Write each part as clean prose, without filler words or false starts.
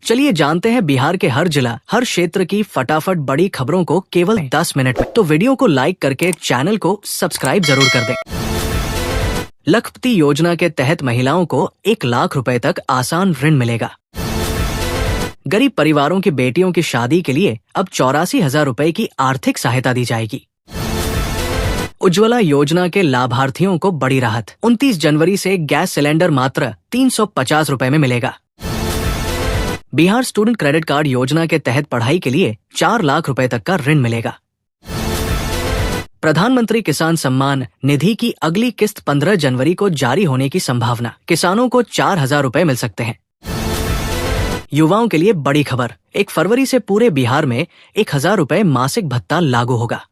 चलिए जानते हैं बिहार के हर जिला, हर क्षेत्र की फटाफट बड़ी खबरों को केवल 10 मिनट में। तो वीडियो को लाइक करके चैनल को सब्सक्राइब जरूर कर दें। लखपति योजना के तहत महिलाओं को 1 लाख रुपए तक आसान ऋण मिलेगा। गरीब परिवारों की बेटियों की शादी के लिए अब 84,000 रुपए की आर्थिक सहायता दी जाएगी। उज्ज्वला योजना के लाभार्थियों को बड़ी राहत। 29 जनवरी से गैस सिलेंडर मात्र 350 रुपए में मिलेगा। बिहार स्टूडेंट क्रेडिट कार्ड योजना के तहत पढ़ाई के लिए 4 लाख रुपए तक का ऋण मिलेगा। प्रधानमंत्री किसान सम्मान निधि की अगली किस्त 15 जनवरी को जारी होने की संभावना। किसानों को 4,000 रुपए मिल सकते हैं। युवाओं के लिए बड़ी खबर। 1 फरवरी से पूरे बिहार में 1,000 रुपए मासिक भत्ता लागू होगा।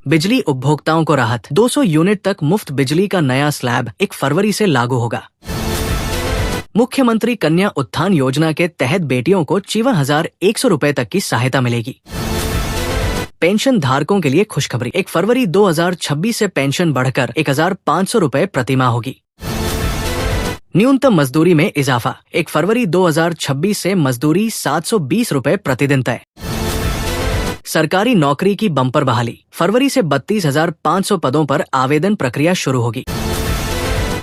बिजली उपभोक्ताओं को राहत। 200 यूनिट तक मुफ्त बिजली का नया स्लैब 1 फरवरी से लागू होगा। मुख्यमंत्री कन्या उत्थान योजना के तहत बेटियों को 54,100 रुपए तक की सहायता मिलेगी। पेंशन धारकों के लिए खुशखबरी। 1 फरवरी 2026 से पेंशन बढ़कर 1,500 रुपए प्रतिमाह होगी। न्यूनतम मजदूरी में इजाफा। 1 फरवरी 2026 से मजदूरी 720 रुपए प्रतिदिन तय। सरकारी नौकरी की बम्पर बहाली। फरवरी से 32,500 पदों पर आवेदन प्रक्रिया शुरू होगी।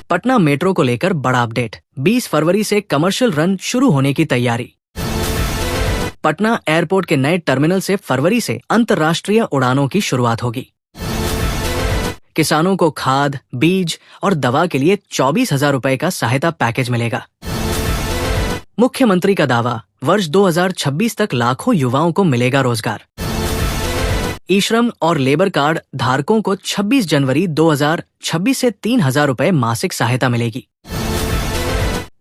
पटना मेट्रो को लेकर बड़ा अपडेट। 20 फरवरी से कमर्शियल रन शुरू होने की तैयारी। पटना एयरपोर्ट के नए टर्मिनल से फरवरी से अंतर्राष्ट्रीय उड़ानों की शुरुआत होगी। किसानों को खाद, बीज और दवा के लिए 24,000 रुपए का सहायता पैकेज मिलेगा। मुख्यमंत्री का दावा, वर्ष 2026 तक लाखों युवाओं को मिलेगा रोजगार। ई श्रम और लेबर कार्ड धारकों को 26 जनवरी 2026 से 3,000 रुपए मासिक सहायता मिलेगी।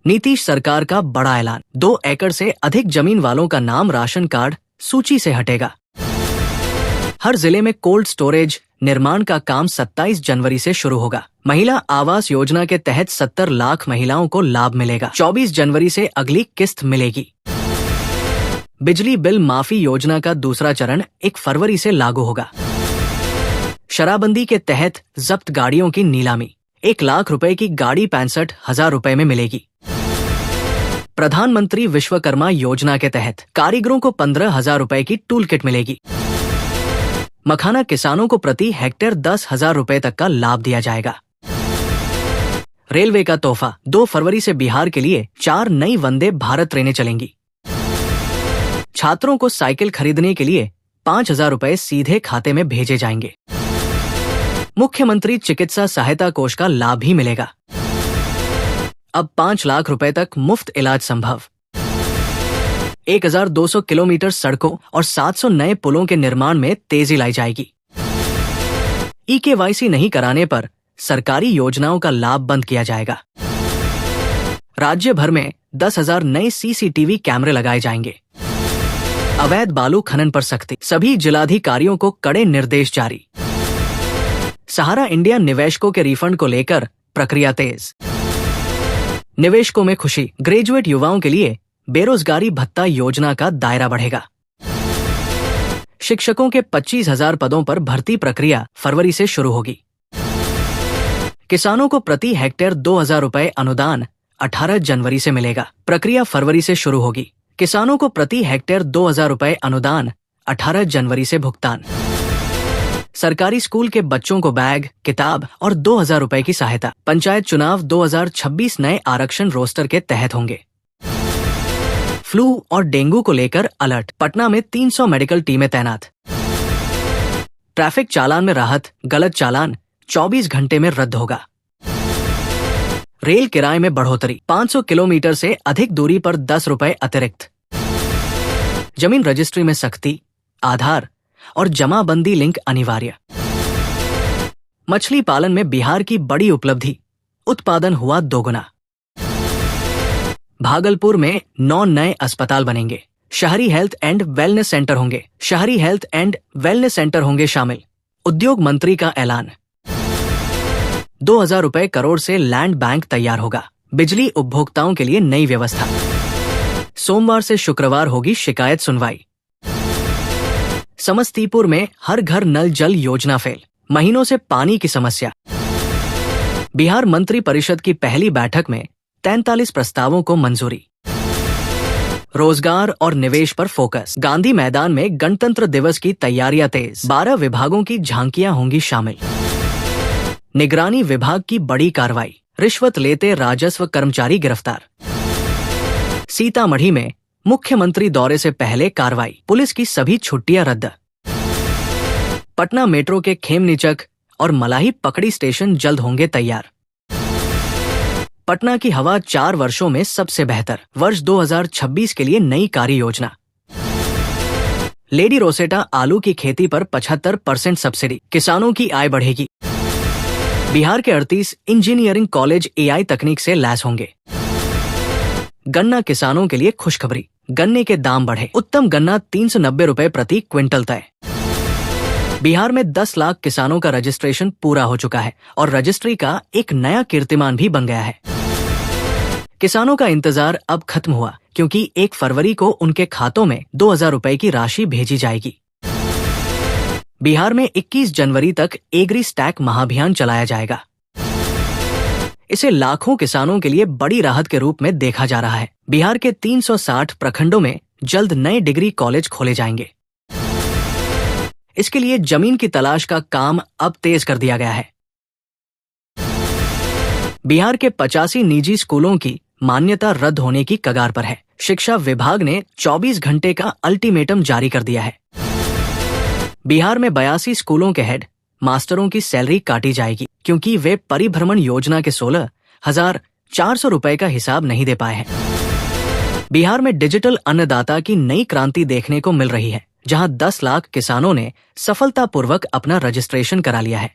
नीतीश सरकार का बड़ा ऐलान। 2 एकड़ से अधिक जमीन वालों का नाम राशन कार्ड सूची से हटेगा। हर जिले में कोल्ड स्टोरेज निर्माण का काम 27 जनवरी से शुरू होगा। महिला आवास योजना के तहत 70 लाख महिलाओं को लाभ मिलेगा। 24 जनवरी से अगली किस्त मिलेगी। बिजली बिल माफी योजना का दूसरा चरण 1 फरवरी से लागू होगा। शराबबंदी के तहत जब्त गाड़ियों की नीलामी। 1 लाख रुपए की गाड़ी 65,000 रुपए में मिलेगी। प्रधानमंत्री विश्वकर्मा योजना के तहत कारीगरों को 15,000 रुपए की टूल किट मिलेगी। मखाना किसानों को प्रति हेक्टेयर 10,000 रुपए तक का लाभ दिया जाएगा। रेलवे का तोहफा। 2 फरवरी से बिहार के लिए 4 नई वंदे भारत ट्रेनें चलेंगी। छात्रों को साइकिल खरीदने के लिए 5,000 रुपए सीधे खाते में भेजे जाएंगे। मुख्यमंत्री चिकित्सा सहायता कोष का लाभ भी मिलेगा। अब 5 लाख रुपए तक मुफ्त इलाज संभव। 1,200 किलोमीटर सड़कों और 700 नए पुलों के निर्माण में तेजी लाई जाएगी। EKYC नहीं कराने पर सरकारी योजनाओं का लाभ बंद किया जाएगा। राज्य भर में 10,000 नए CCTV कैमरे लगाए जाएंगे। अवैध बालू खनन पर सख्ती। सभी जिलाधिकारियों को कड़े निर्देश जारी। सहारा इंडिया निवेशकों के रिफंड को लेकर प्रक्रिया तेज। निवेशकों में खुशी। ग्रेजुएट युवाओं के लिए बेरोजगारी भत्ता योजना का दायरा बढ़ेगा। शिक्षकों के 25,000 पदों पर भर्ती प्रक्रिया फरवरी से शुरू होगी। किसानों को प्रति हेक्टेयर 2,000 रुपए अनुदान 18 जनवरी से मिलेगा। प्रक्रिया फरवरी से शुरू होगी। किसानों को प्रति हेक्टेयर 2,000 रुपए अनुदान 18 जनवरी से भुगतान। सरकारी स्कूल के बच्चों को बैग, किताब और 2,000 रुपए की सहायता। पंचायत चुनाव 2026 नए आरक्षण रोस्टर के तहत होंगे। फ्लू और डेंगू को लेकर अलर्ट। पटना में 300 मेडिकल टीमें तैनात। ट्रैफिक चालान में राहत। गलत चालान 24 घंटे में रद्द होगा। रेल किराए में बढ़ोतरी। 500 किलोमीटर से अधिक दूरी पर 10 रुपए अतिरिक्त। जमीन रजिस्ट्री में सख्ती। आधार और जमाबंदी लिंक अनिवार्य। मछली पालन में बिहार की बड़ी उपलब्धि। उत्पादन हुआ 2 गुना। भागलपुर में 9 नए अस्पताल बनेंगे। शहरी हेल्थ एंड वेलनेस सेंटर होंगे। शहरी हेल्थ एंड वेलनेस सेंटर होंगे शामिल। उद्योग मंत्री का ऐलान। 2,000 रुपए करोड़ से लैंड बैंक तैयार होगा। बिजली उपभोक्ताओं के लिए नई व्यवस्था। सोमवार से शुक्रवार होगी शिकायत सुनवाई। समस्तीपुर में हर घर नल जल योजना फेल। महीनों से पानी की समस्या। बिहार मंत्री परिषद की पहली बैठक में 43 प्रस्तावों को मंजूरी। रोजगार और निवेश पर फोकस। गांधी मैदान में गणतंत्र दिवस की तैयारियां तेज। 12 विभागों की झांकियां होंगी शामिल। निगरानी विभाग की बड़ी कार्रवाई। रिश्वत लेते राजस्व कर्मचारी गिरफ्तार। सीतामढ़ी में मुख्यमंत्री दौरे से पहले कार्रवाई। पुलिस की सभी छुट्टियां रद्द। पटना मेट्रो के खेमनीचक और मलाही पकड़ी स्टेशन जल्द होंगे तैयार। पटना की हवा 4 वर्षों में सबसे बेहतर। वर्ष 2026 के लिए नई कार्य योजना। लेडी रोसेटा आलू की खेती पर 75% सब्सिडी। किसानों की आय बढ़ेगी। बिहार के 38 इंजीनियरिंग कॉलेज एआई तकनीक से लैस होंगे। गन्ना किसानों के लिए खुशखबरी। गन्ने के दाम बढ़े। उत्तम गन्ना 390 रुपए प्रति क्विंटल तय। बिहार में 10 लाख किसानों का रजिस्ट्रेशन पूरा हो चुका है और रजिस्ट्री का एक नया कीर्तिमान भी बन गया है। किसानों का इंतजार अब खत्म हुआ, क्योंकि 1 फरवरी को उनके खातों में 2000 रुपए की राशि भेजी जाएगी। बिहार में 21 जनवरी तक एग्री स्टैक महाअभियान चलाया जाएगा। इसे लाखों किसानों के लिए बड़ी राहत के रूप में देखा जा रहा है। बिहार के 360 प्रखंडों में जल्द नए डिग्री कॉलेज खोले जाएंगे। इसके लिए जमीन की तलाश का काम अब तेज कर दिया गया है। बिहार के 85 निजी स्कूलों की मान्यता रद्द होने की कगार पर है। शिक्षा विभाग ने 24 घंटे का अल्टीमेटम जारी कर दिया है। बिहार में 82 स्कूलों के हेड मास्टरों की सैलरी काटी जाएगी, क्योंकि वे परिभ्रमण योजना के 16,400 रुपए का हिसाब नहीं दे पाए हैं। बिहार में डिजिटल अन्नदाता की नई क्रांति देखने को मिल रही है, जहां 10 लाख किसानों ने सफलतापूर्वक अपना रजिस्ट्रेशन करा लिया है।